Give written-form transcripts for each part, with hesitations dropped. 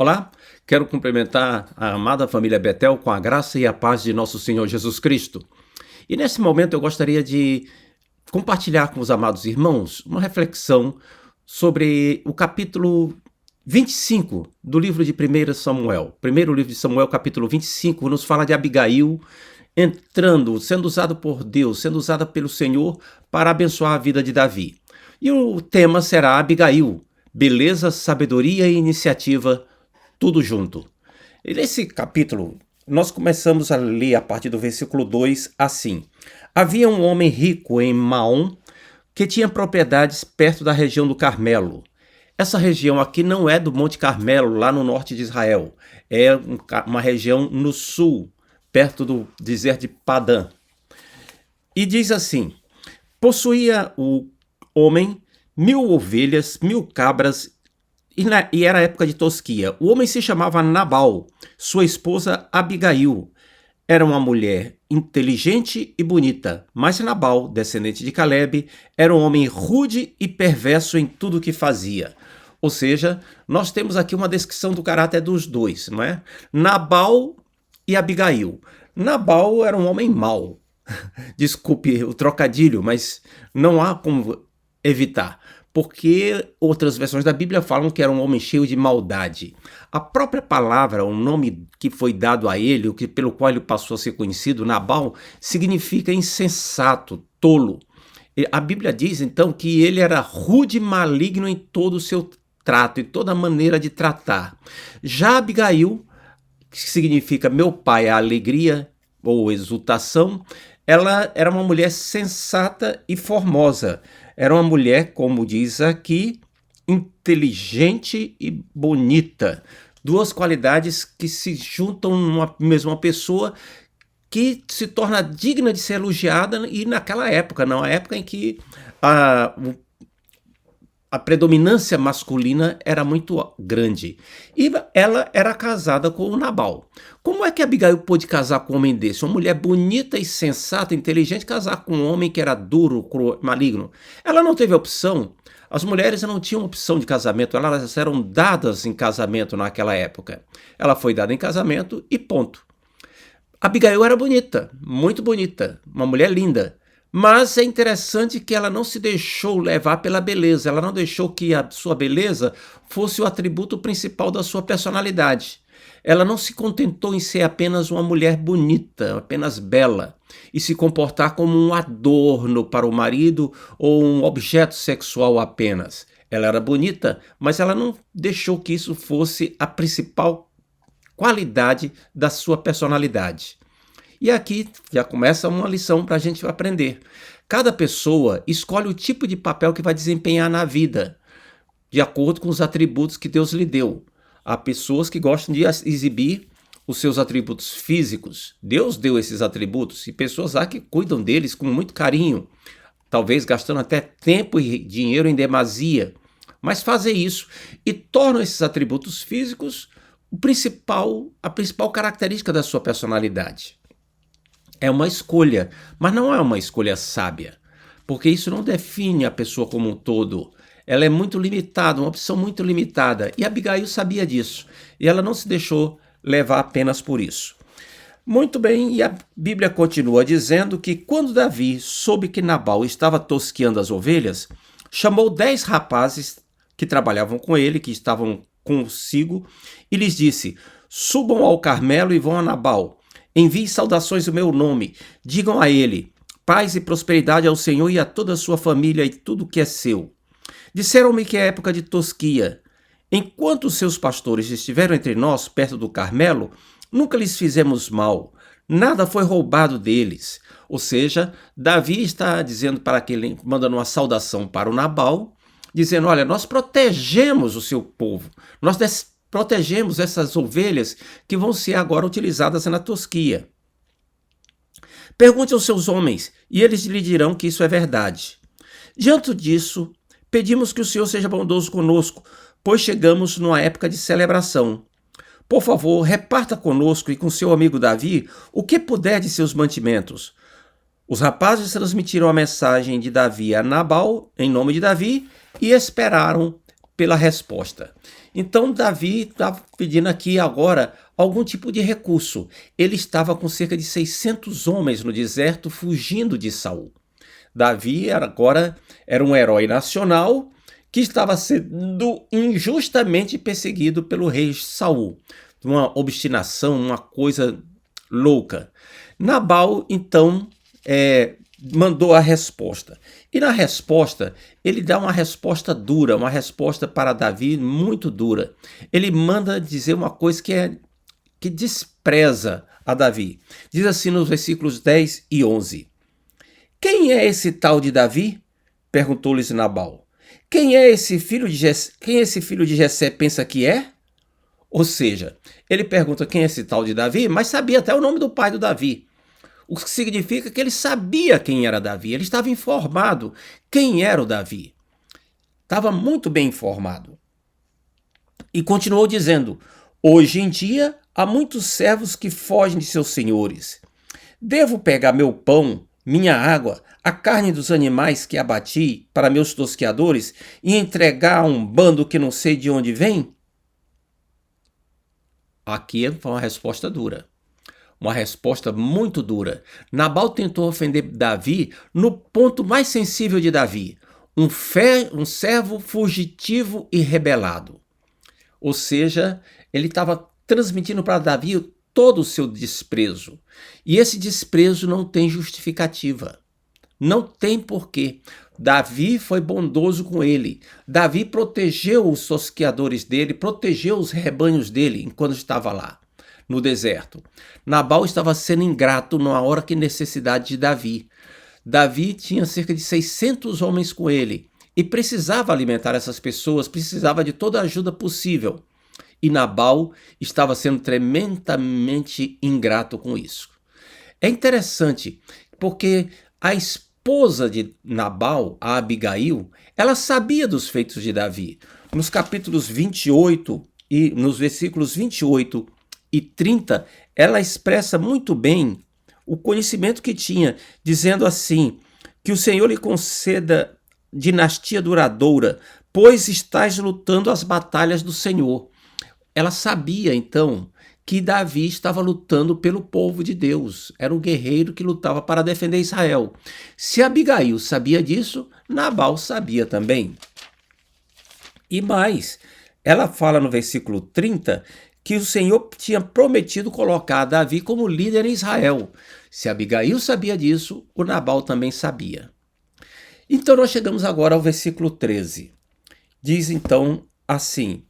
Olá, quero cumprimentar a amada família Betel com a graça e a paz de nosso Senhor Jesus Cristo. E nesse momento eu gostaria de compartilhar com os amados irmãos uma reflexão sobre o capítulo 25 do livro de 1 Samuel. Primeiro livro de Samuel, capítulo 25, nos fala de Abigail sendo usado por Deus, sendo usada pelo Senhor para abençoar a vida de Davi. E o tema será Abigail, beleza, sabedoria e iniciativa, tudo junto. E nesse capítulo, nós começamos a ler a partir do versículo 2 assim. Havia um homem rico em Maom que tinha propriedades perto da região do Carmelo. Essa região aqui não é do Monte Carmelo, lá no norte de Israel. É uma região no sul, perto do deserto de Padã. E diz assim, possuía o homem 1.000 ovelhas, 1.000 cabras, e era a época de tosquia. O homem se chamava Nabal, sua esposa Abigail. Era uma mulher inteligente e bonita, mas Nabal, descendente de Caleb, era um homem rude e perverso em tudo o que fazia. Ou seja, nós temos aqui uma descrição do caráter dos dois, não é? Nabal e Abigail. Nabal era um homem mau. Desculpe o trocadilho, mas não há como evitar. Porque outras versões da Bíblia falam que era um homem cheio de maldade. A própria palavra, o nome que foi dado a ele, pelo qual ele passou a ser conhecido, Nabal, significa insensato, tolo. E a Bíblia diz, então, que ele era rude e maligno em todo o seu trato, em toda a maneira de tratar. Já Abigail, que significa meu pai é a alegria ou exultação, ela era uma mulher sensata e formosa. Era uma mulher, como diz aqui, inteligente e bonita. Duas qualidades que se juntam numa mesma pessoa que se torna digna de ser elogiada e naquela época, na época em que a predominância masculina era muito grande. E ela era casada com o Nabal. Como é que Abigail pôde casar com um homem desse? Uma mulher bonita e sensata, inteligente, casar com um homem que era duro, cruel, maligno. Ela não teve opção. As mulheres não tinham opção de casamento, elas eram dadas em casamento naquela época. Ela foi dada em casamento e ponto. Abigail era bonita, muito bonita, uma mulher linda. Mas é interessante que ela não se deixou levar pela beleza, ela não deixou que a sua beleza fosse o atributo principal da sua personalidade. Ela não se contentou em ser apenas uma mulher bonita, apenas bela, e se comportar como um adorno para o marido ou um objeto sexual apenas. Ela era bonita, mas ela não deixou que isso fosse a principal qualidade da sua personalidade. E aqui já começa uma lição para a gente aprender. Cada pessoa escolhe o tipo de papel que vai desempenhar na vida, de acordo com os atributos que Deus lhe deu. Há pessoas que gostam de exibir os seus atributos físicos. Deus deu esses atributos e pessoas há que cuidam deles com muito carinho, talvez gastando até tempo e dinheiro em demasia, mas fazem isso e tornam esses atributos físicos a principal característica da sua personalidade. É uma escolha, mas não é uma escolha sábia, porque isso não define a pessoa como um todo. Ela é muito limitada, uma opção muito limitada, e Abigail sabia disso, e ela não se deixou levar apenas por isso. Muito bem, e a Bíblia continua dizendo que quando Davi soube que Nabal estava tosqueando as ovelhas, chamou 10 rapazes que trabalhavam com ele, que estavam consigo, e lhes disse, subam ao Carmelo e vão a Nabal. Envie saudações em meu nome. Digam a ele, paz e prosperidade ao Senhor e a toda a sua família e tudo que é seu. Disseram-me que é época de tosquia. Enquanto os seus pastores estiveram entre nós, perto do Carmelo, nunca lhes fizemos mal. Nada foi roubado deles. Ou seja, Davi está dizendo para aquele, mandando uma saudação para o Nabal, dizendo, olha, nós protegemos o seu povo. Nós protegemos essas ovelhas que vão ser agora utilizadas na tosquia. Pergunte aos seus homens, e eles lhe dirão que isso é verdade. Diante disso, pedimos que o Senhor seja bondoso conosco, pois chegamos numa época de celebração. Por favor, reparta conosco e com seu amigo Davi o que puder de seus mantimentos. Os rapazes transmitiram a mensagem de Davi a Nabal, em nome de Davi, e esperaram pela resposta. Então Davi está pedindo aqui agora algum tipo de recurso. Ele estava com cerca de 600 homens no deserto fugindo de Saul. Davi agora era um herói nacional que estava sendo injustamente perseguido pelo rei Saul. Uma obstinação, uma coisa louca. Nabal, então, mandou a resposta. E na resposta, ele dá uma resposta dura, uma resposta para Davi muito dura. Ele manda dizer uma coisa que despreza a Davi. Diz assim nos versículos 10 e 11. Quem é esse tal de Davi? Perguntou-lhes Nabal. Quem esse filho de Jessé pensa que é? Ou seja, ele pergunta quem é esse tal de Davi, mas sabia até o nome do pai do Davi. O que significa que ele sabia quem era Davi, ele estava informado quem era o Davi. Estava muito bem informado. E continuou dizendo, hoje em dia há muitos servos que fogem de seus senhores. Devo pegar meu pão, minha água, a carne dos animais que abati para meus tosqueadores e entregar a um bando que não sei de onde vem? Aqui foi uma resposta dura. Uma resposta muito dura. Nabal tentou ofender Davi no ponto mais sensível de Davi, um servo fugitivo e rebelado. Ou seja, ele estava transmitindo para Davi todo o seu desprezo. E esse desprezo não tem justificativa. Não tem porquê. Davi foi bondoso com ele. Davi protegeu os tosqueadores dele, protegeu os rebanhos dele enquanto estava lá no deserto. Nabal estava sendo ingrato na hora que necessidade de Davi. Davi tinha cerca de 600 homens com ele e precisava alimentar essas pessoas, precisava de toda a ajuda possível. E Nabal estava sendo tremendamente ingrato com isso. É interessante porque a esposa de Nabal, a Abigail, ela sabia dos feitos de Davi. Nos capítulos 28 e nos versículos 28 e 30, ela expressa muito bem o conhecimento que tinha, dizendo assim, que o Senhor lhe conceda dinastia duradoura, pois estás lutando as batalhas do Senhor. Ela sabia, então, que Davi estava lutando pelo povo de Deus. Era um guerreiro que lutava para defender Israel. Se Abigail sabia disso, Nabal sabia também. E mais, ela fala no versículo 30 que o Senhor tinha prometido colocar Davi como líder em Israel. Se Abigail sabia disso, o Nabal também sabia. Então nós chegamos agora ao versículo 13. Diz então assim,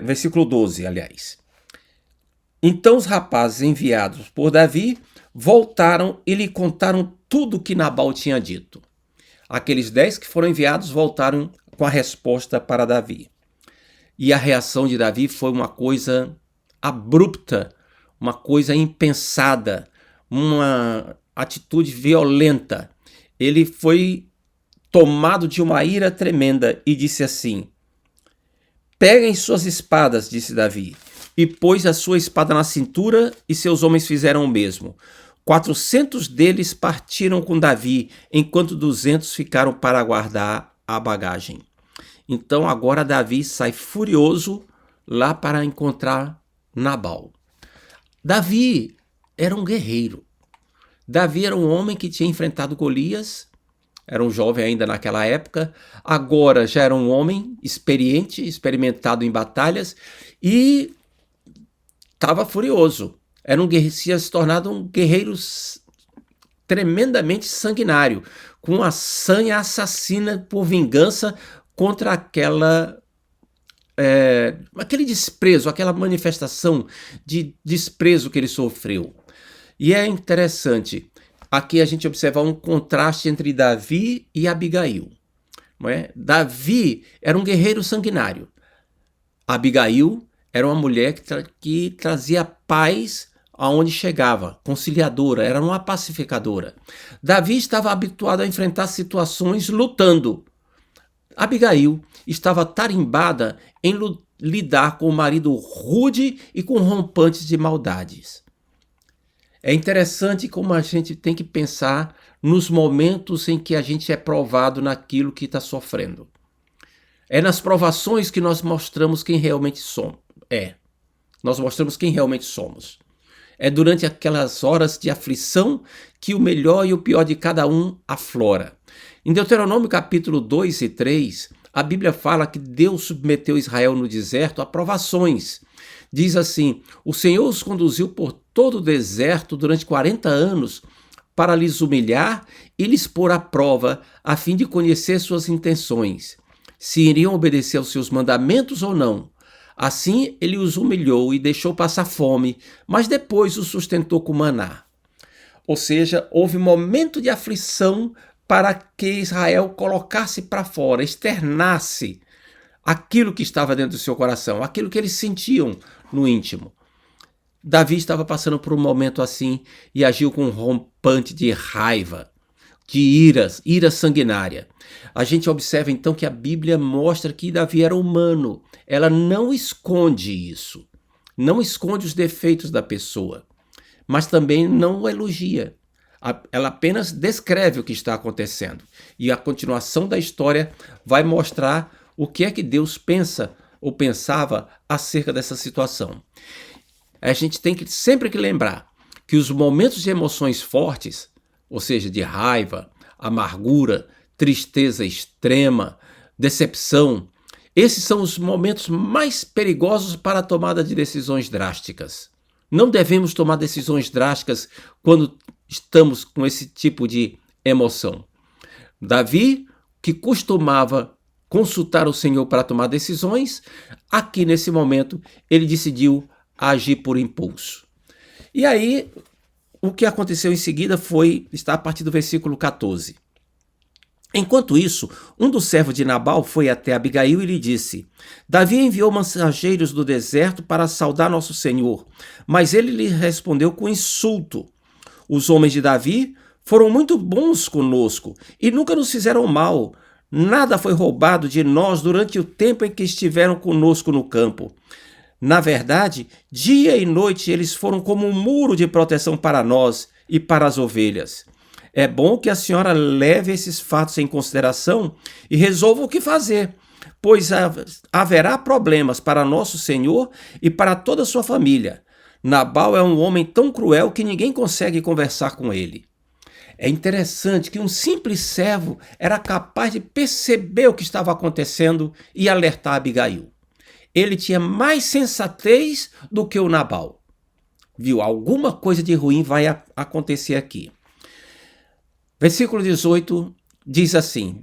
versículo 12, aliás. Então os rapazes enviados por Davi voltaram e lhe contaram tudo o que Nabal tinha dito. Aqueles 10 que foram enviados voltaram com a resposta para Davi. E a reação de Davi foi uma coisa abrupta, uma coisa impensada, uma atitude violenta. Ele foi tomado de uma ira tremenda e disse assim: peguem suas espadas, disse Davi, e pôs a sua espada na cintura, e seus homens fizeram o mesmo. 400 deles partiram com Davi, enquanto 200 ficaram para guardar a bagagem. Então agora Davi sai furioso lá para encontrar Nabal. Davi era um guerreiro. Davi era um homem que tinha enfrentado Golias, era um jovem ainda naquela época, agora já era um homem experiente, experimentado em batalhas e estava furioso. Tinha se tornado um guerreiro tremendamente sanguinário, com a sanha assassina por vingança contra aquele desprezo, aquela manifestação de desprezo que ele sofreu. E é interessante, aqui a gente observa um contraste entre Davi e Abigail. Não é? Davi era um guerreiro sanguinário. Abigail era uma mulher que trazia paz aonde chegava, conciliadora, era uma pacificadora. Davi estava habituado a enfrentar situações lutando. Abigail estava tarimbada em lidar com o marido rude e com rompantes de maldades. É interessante como a gente tem que pensar nos momentos em que a gente é provado naquilo que está sofrendo. É nas provações que nós mostramos quem realmente somos. Nós mostramos quem realmente somos. É durante aquelas horas de aflição que o melhor e o pior de cada um aflora. Em Deuteronômio capítulo 2 e 3, a Bíblia fala que Deus submeteu Israel no deserto a provações. Diz assim: o Senhor os conduziu por todo o deserto durante 40 anos para lhes humilhar e lhes pôr à prova, a fim de conhecer suas intenções, se iriam obedecer aos seus mandamentos ou não. Assim ele os humilhou e deixou passar fome, mas depois os sustentou com maná. Ou seja, houve momento de aflição para que Israel colocasse para fora, externasse aquilo que estava dentro do seu coração, aquilo que eles sentiam no íntimo. Davi estava passando por um momento assim e agiu com um rompante de raiva, de ira sanguinária. A gente observa então que a Bíblia mostra que Davi era humano. Ela não esconde isso, não esconde os defeitos da pessoa, mas também não o elogia. Ela apenas descreve o que está acontecendo. E a continuação da história vai mostrar o que é que Deus pensa ou pensava acerca dessa situação. A gente tem que sempre que lembrar que os momentos de emoções fortes, ou seja, de raiva, amargura, tristeza extrema, decepção, esses são os momentos mais perigosos para a tomada de decisões drásticas. Não devemos tomar decisões drásticas quando estamos com esse tipo de emoção. Davi, que costumava consultar o Senhor para tomar decisões, aqui nesse momento ele decidiu agir por impulso. E aí, o que aconteceu em seguida está a partir do versículo 14. Enquanto isso, um dos servos de Nabal foi até Abigail e lhe disse: Davi enviou mensageiros do deserto para saudar nosso senhor, mas ele lhe respondeu com insulto. Os homens de Davi foram muito bons conosco e nunca nos fizeram mal. Nada foi roubado de nós durante o tempo em que estiveram conosco no campo. Na verdade, dia e noite eles foram como um muro de proteção para nós e para as ovelhas. É bom que a senhora leve esses fatos em consideração e resolva o que fazer, pois haverá problemas para nosso senhor e para toda a sua família. Nabal é um homem tão cruel que ninguém consegue conversar com ele. É interessante que um simples servo era capaz de perceber o que estava acontecendo e alertar Abigail. Ele tinha mais sensatez do que o Nabal. Viu, alguma coisa de ruim vai acontecer aqui. Versículo 18 diz assim: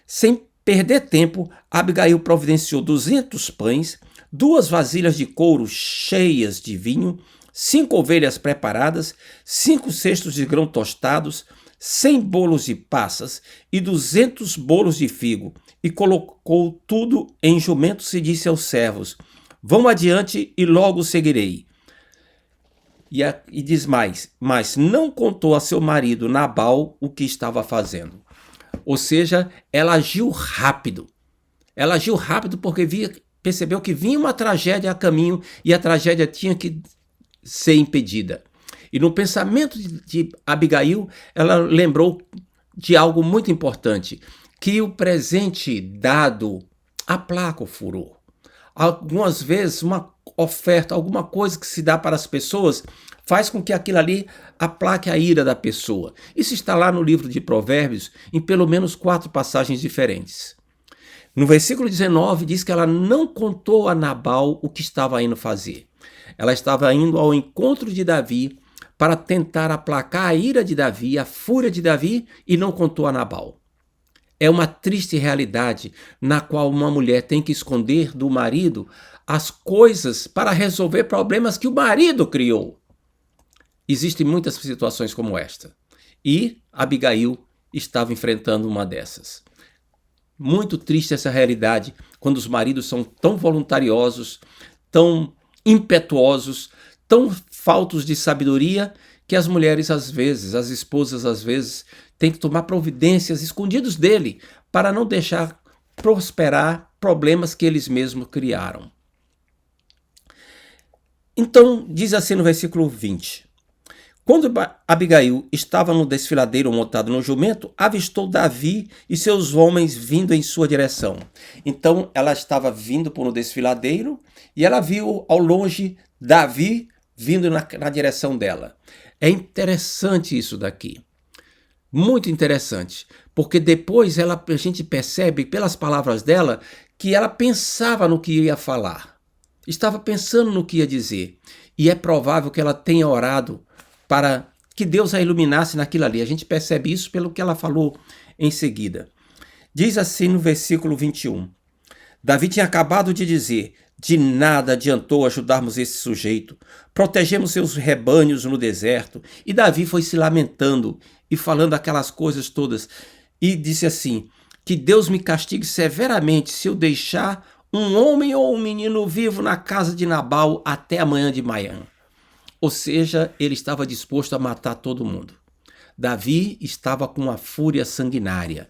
sem perder tempo, Abigail providenciou 200 pães, 2 vasilhas de couro cheias de vinho, 5 ovelhas preparadas, 5 cestos de grão tostados, 100 bolos de passas e 200 bolos de figo, e colocou tudo em jumentos e disse aos servos: vão adiante e logo seguirei. E diz mais: mas não contou a seu marido Nabal o que estava fazendo. Ou seja, ela agiu rápido. Ela agiu rápido porque percebeu que vinha uma tragédia a caminho e a tragédia tinha que ser impedida. E no pensamento de Abigail, ela lembrou de algo muito importante, que o presente dado aplaca o furor. Algumas vezes uma oferta, alguma coisa que se dá para as pessoas, faz com que aquilo ali aplaque a ira da pessoa. Isso está lá no livro de Provérbios, em pelo menos 4 passagens diferentes. No versículo 19 diz que ela não contou a Nabal o que estava indo fazer. Ela estava indo ao encontro de Davi para tentar aplacar a ira de Davi, a fúria de Davi, e não contou a Nabal. É uma triste realidade na qual uma mulher tem que esconder do marido as coisas para resolver problemas que o marido criou. Existem muitas situações como esta. E Abigail estava enfrentando uma dessas. Muito triste essa realidade quando os maridos são tão voluntariosos, tão impetuosos, tão faltos de sabedoria, que as mulheres às vezes, as esposas às vezes, têm que tomar providências escondidos dele para não deixar prosperar problemas que eles mesmos criaram. Então, diz assim no versículo 20: Quando Abigail estava no desfiladeiro montado no jumento, avistou Davi e seus homens vindo em sua direção. Então ela estava vindo por um desfiladeiro e ela viu ao longe Davi vindo na direção dela. É interessante isso daqui. Muito interessante, porque depois a gente percebe pelas palavras dela que ela pensava no que ia falar. Estava pensando no que ia dizer. E é provável que ela tenha orado para que Deus a iluminasse naquilo ali. A gente percebe isso pelo que ela falou em seguida. Diz assim no versículo 21. Davi tinha acabado de dizer: de nada adiantou ajudarmos esse sujeito. Protegemos seus rebanhos no deserto. E Davi foi se lamentando e falando aquelas coisas todas. E disse assim: que Deus me castigue severamente se eu deixar um homem ou um menino vivo na casa de Nabal até amanhã de manhã. Ou seja, ele estava disposto a matar todo mundo. Davi estava com uma fúria sanguinária.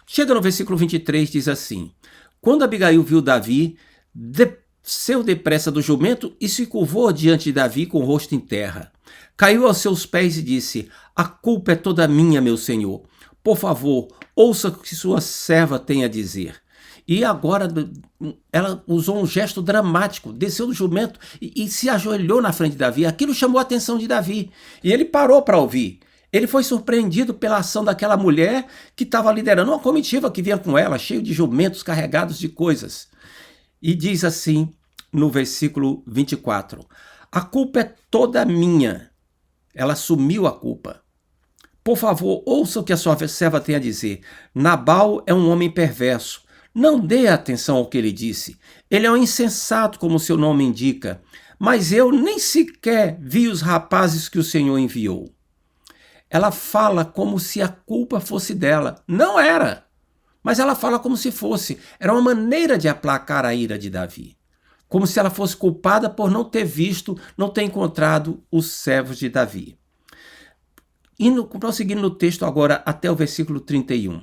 Chega no versículo 23, diz assim: quando Abigail viu Davi, desceu depressa do jumento e se curvou diante de Davi com o rosto em terra. Caiu aos seus pés e disse: a culpa é toda minha, meu senhor. Por favor, ouça o que sua serva tem a dizer. E agora ela usou um gesto dramático, desceu do jumento e se ajoelhou na frente de Davi. Aquilo chamou a atenção de Davi e ele parou para ouvir. Ele foi surpreendido pela ação daquela mulher que estava liderando uma comitiva que vinha com ela, cheio de jumentos carregados de coisas. E diz assim no versículo 24: a culpa é toda minha. Ela assumiu a culpa. Por favor, ouça o que a sua serva tem a dizer. Nabal é um homem perverso. Não dê atenção ao que ele disse. Ele é um insensato, como seu nome indica. Mas eu nem sequer vi os rapazes que o Senhor enviou. Ela fala como se a culpa fosse dela. Não era. Mas ela fala como se fosse. Era uma maneira de aplacar a ira de Davi. Como se ela fosse culpada por não ter visto, não ter encontrado os servos de Davi. Prosseguindo no texto agora até o versículo 31.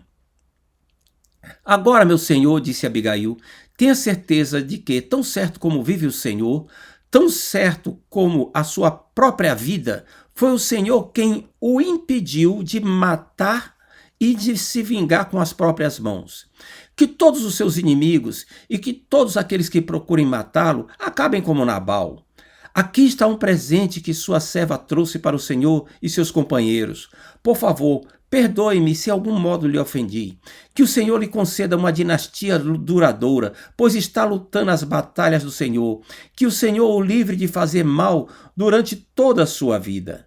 Agora, meu senhor, disse Abigail, tenha certeza de que, tão certo como vive o Senhor, tão certo como a sua própria vida, foi o Senhor quem o impediu de matar e de se vingar com as próprias mãos. Que todos os seus inimigos e que todos aqueles que procurem matá-lo acabem como Nabal. Aqui está um presente que sua serva trouxe para o Senhor e seus companheiros. Por favor, perdoe-me se de algum modo lhe ofendi. Que o Senhor lhe conceda uma dinastia duradoura, pois está lutando as batalhas do Senhor. Que o Senhor o livre de fazer mal durante toda a sua vida.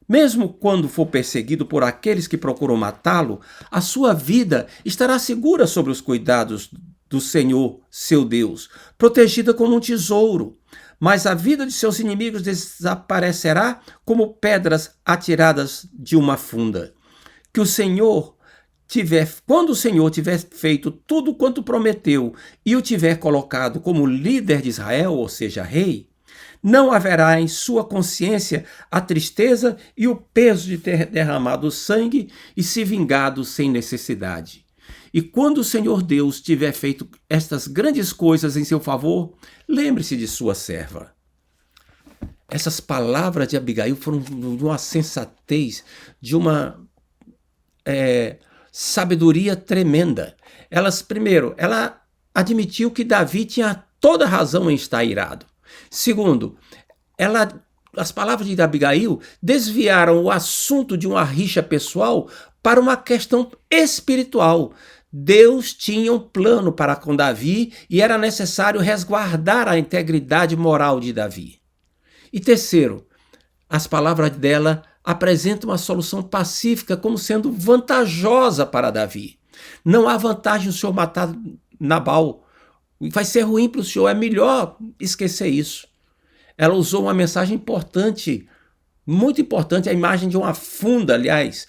Mesmo quando for perseguido por aqueles que procuram matá-lo, a sua vida estará segura sob os cuidados do Senhor, seu Deus, protegida como um tesouro. Mas a vida de seus inimigos desaparecerá como pedras atiradas de uma funda. Que o Senhor quando o Senhor tiver feito tudo quanto prometeu e o tiver colocado como líder de Israel, ou seja, rei, não haverá em sua consciência a tristeza e o peso de ter derramado sangue e se vingado sem necessidade. E quando o Senhor Deus tiver feito estas grandes coisas em seu favor, lembre-se de sua serva. Essas palavras de Abigail foram de uma sensatez, de uma sabedoria tremenda. Primeiro, ela admitiu que Davi tinha toda razão em estar irado. Segundo, as palavras de Abigail desviaram o assunto de uma rixa pessoal para uma questão espiritual. Deus tinha um plano para com Davi e era necessário resguardar a integridade moral de Davi. E terceiro, as palavras dela apresentam uma solução pacífica como sendo vantajosa para Davi. Não há vantagem o senhor matar Nabal. Vai ser ruim para o senhor, é melhor esquecer isso. Ela usou uma mensagem importante, muito importante, a imagem de uma funda, aliás,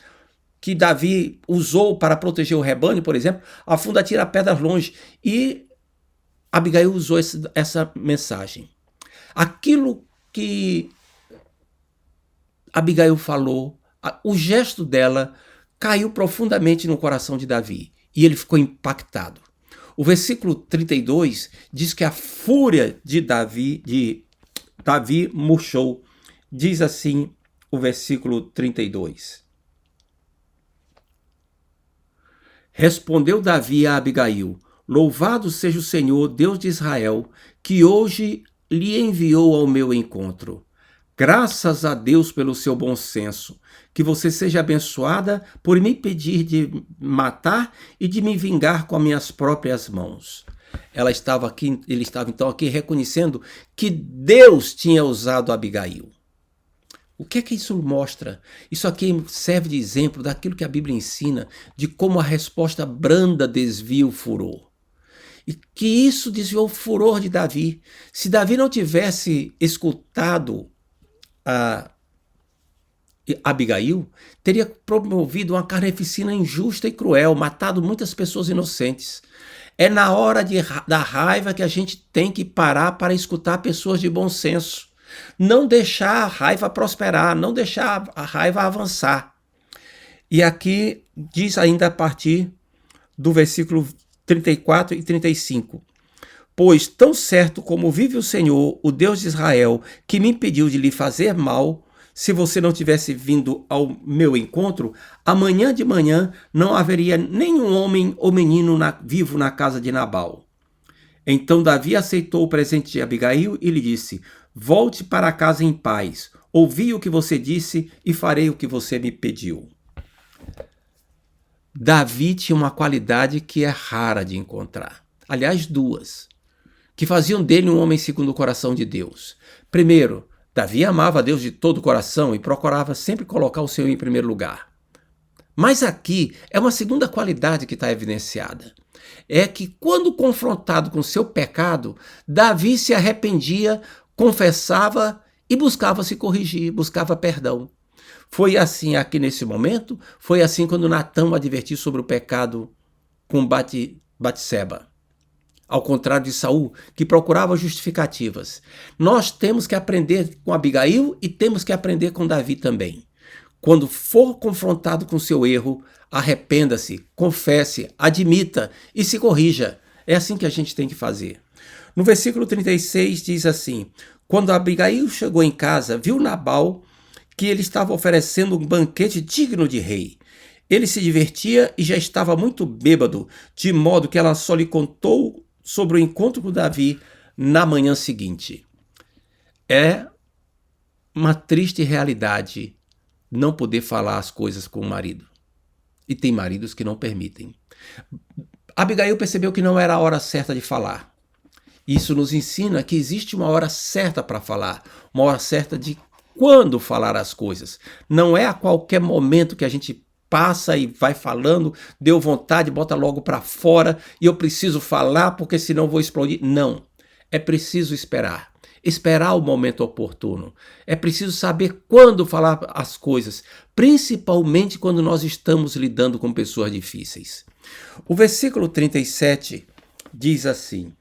que Davi usou para proteger o rebanho, por exemplo. A funda tira pedras longe. E Abigail usou essa mensagem. Aquilo que Abigail falou, o gesto dela caiu profundamente no coração de Davi. E ele ficou impactado. O versículo 32 diz que a fúria de Davi murchou. Diz assim o versículo 32. Respondeu Davi a Abigail: Louvado seja o Senhor, Deus de Israel, que hoje lhe enviou ao meu encontro. Graças a Deus pelo seu bom senso. Que você seja abençoada por me pedir de matar e de me vingar com as minhas próprias mãos. Ele estava então aqui reconhecendo que Deus tinha usado Abigail. O que é que isso mostra? Isso aqui serve de exemplo daquilo que a Bíblia ensina, de como a resposta branda desvia o furor. E que isso desviou o furor de Davi. Se Davi não tivesse escutado a Abigail, teria promovido uma carneficina injusta e cruel, matado muitas pessoas inocentes. É na hora da raiva que a gente tem que parar para escutar pessoas de bom senso. Não deixar a raiva prosperar, não deixar a raiva avançar. E aqui diz ainda a partir do versículo 34 e 35. Pois tão certo como vive o Senhor, o Deus de Israel, que me impediu de lhe fazer mal, se você não tivesse vindo ao meu encontro, amanhã de manhã não haveria nenhum homem ou menino vivo na casa de Nabal. Então Davi aceitou o presente de Abigail e lhe disse: Volte para casa em paz. Ouvi o que você disse e farei o que você me pediu. Davi tinha uma qualidade que é rara de encontrar. Aliás, duas, que faziam dele um homem segundo o coração de Deus. Primeiro, Davi amava a Deus de todo o coração e procurava sempre colocar o Senhor em primeiro lugar. Mas aqui é uma segunda qualidade que está evidenciada. É que quando confrontado com seu pecado, Davi se arrependia, confessava e buscava se corrigir, buscava perdão. Foi assim aqui nesse momento, foi assim quando Natã o advertiu sobre o pecado com Batseba. Ao contrário de Saul, que procurava justificativas. Nós temos que aprender com Abigail e temos que aprender com Davi também. Quando for confrontado com seu erro, arrependa-se, confesse, admita e se corrija. É assim que a gente tem que fazer. No versículo 36 diz assim: Quando Abigail chegou em casa, viu Nabal que ele estava oferecendo um banquete digno de rei. Ele se divertia e já estava muito bêbado, de modo que ela só lhe contou sobre o encontro com Davi na manhã seguinte. É uma triste realidade não poder falar as coisas com o marido. E tem maridos que não permitem. Abigail percebeu que não era a hora certa de falar. Isso nos ensina que existe uma hora certa para falar, uma hora certa de quando falar as coisas. Não é a qualquer momento que a gente passa e vai falando, deu vontade, bota logo para fora e eu preciso falar porque senão vou explodir. Não, é preciso esperar. Esperar o momento oportuno. É preciso saber quando falar as coisas, principalmente quando nós estamos lidando com pessoas difíceis. O versículo 37 diz assim: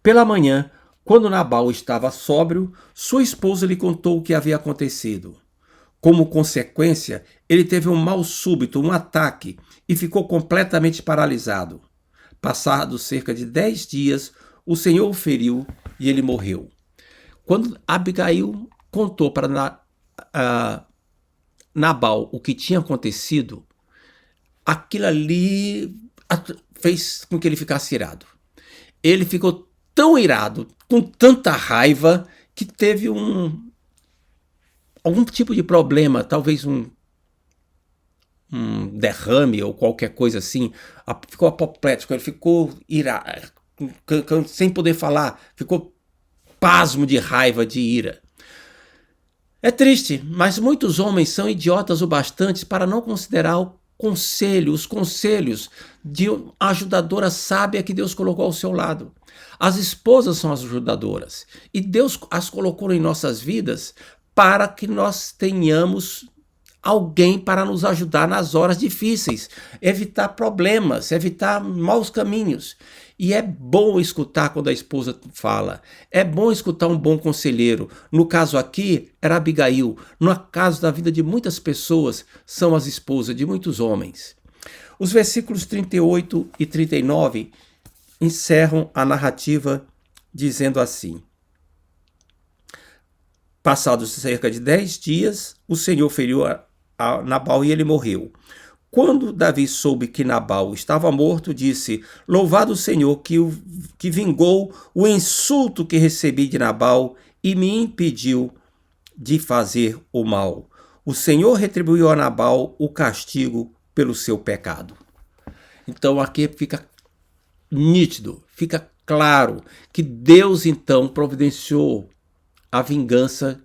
Pela manhã, quando Nabal estava sóbrio, sua esposa lhe contou o que havia acontecido. Como consequência, ele teve um mal súbito, um ataque, e ficou completamente paralisado. Passados cerca de 10 dias, o Senhor o feriu e ele morreu. Quando Abigail contou para Nabal o que tinha acontecido, aquilo ali fez com que ele ficasse irado. Ele ficou tão irado, com tanta raiva, que teve algum tipo de problema, talvez um derrame ou qualquer coisa assim. Ficou apoplético, ele ficou irado, sem poder falar, ficou pasmo de raiva, de ira. É triste, mas muitos homens são idiotas o bastante para não considerar os conselhos de uma ajudadora sábia que Deus colocou ao seu lado. As esposas são as ajudadoras e Deus as colocou em nossas vidas para que nós tenhamos alguém para nos ajudar nas horas difíceis, evitar problemas, evitar maus caminhos. E é bom escutar quando a esposa fala, é bom escutar um bom conselheiro. No caso aqui, era Abigail. No caso da vida de muitas pessoas, são as esposas de muitos homens. Os versículos 38 e 39 encerram a narrativa dizendo assim: passados cerca de 10 dias, o Senhor feriu a Nabal e ele morreu. Quando Davi soube que Nabal estava morto, disse: louvado o Senhor que vingou o insulto que recebi de Nabal e me impediu de fazer o mal. O Senhor retribuiu a Nabal o castigo pelo seu pecado. Então aqui fica nítido, fica claro que Deus então providenciou a vingança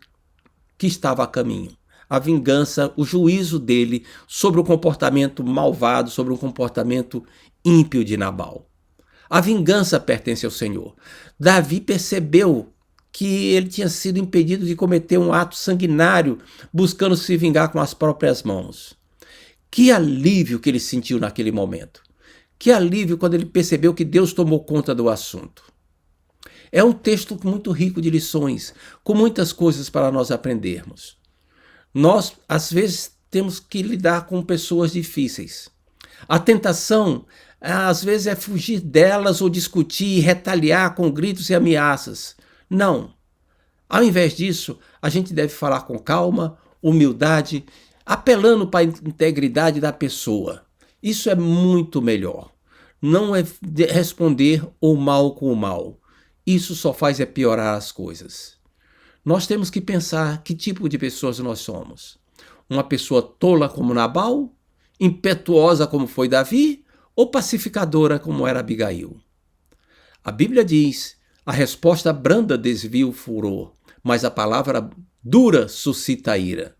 que estava a caminho. A vingança, o juízo dele sobre o comportamento malvado, sobre o comportamento ímpio de Nabal. A vingança pertence ao Senhor. Davi percebeu que ele tinha sido impedido de cometer um ato sanguinário, buscando se vingar com as próprias mãos. Que alívio que ele sentiu naquele momento. Que alívio quando ele percebeu que Deus tomou conta do assunto. É um texto muito rico de lições, com muitas coisas para nós aprendermos. Nós, às vezes, temos que lidar com pessoas difíceis. A tentação, às vezes, é fugir delas ou discutir e retaliar com gritos e ameaças. Não. Ao invés disso, a gente deve falar com calma, humildade, apelando para a integridade da pessoa. Isso é muito melhor. Não é responder o mal com o mal. Isso só faz é piorar as coisas. Nós temos que pensar que tipo de pessoas nós somos. Uma pessoa tola como Nabal, impetuosa como foi Davi, ou pacificadora como era Abigail? A Bíblia diz: a resposta branda desvia o furor, mas a palavra dura suscita a ira.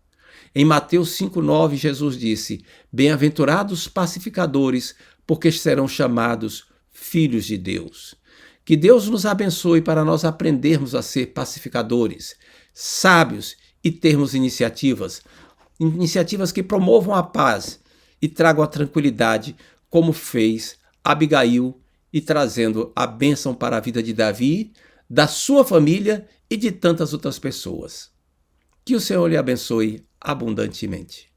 Em Mateus 5,9, Jesus disse: bem-aventurados pacificadores, porque serão chamados filhos de Deus. Que Deus nos abençoe para nós aprendermos a ser pacificadores, sábios e termos iniciativas que promovam a paz e tragam a tranquilidade, como fez Abigail, e trazendo a bênção para a vida de Davi, da sua família e de tantas outras pessoas. Que o Senhor lhe abençoe abundantemente.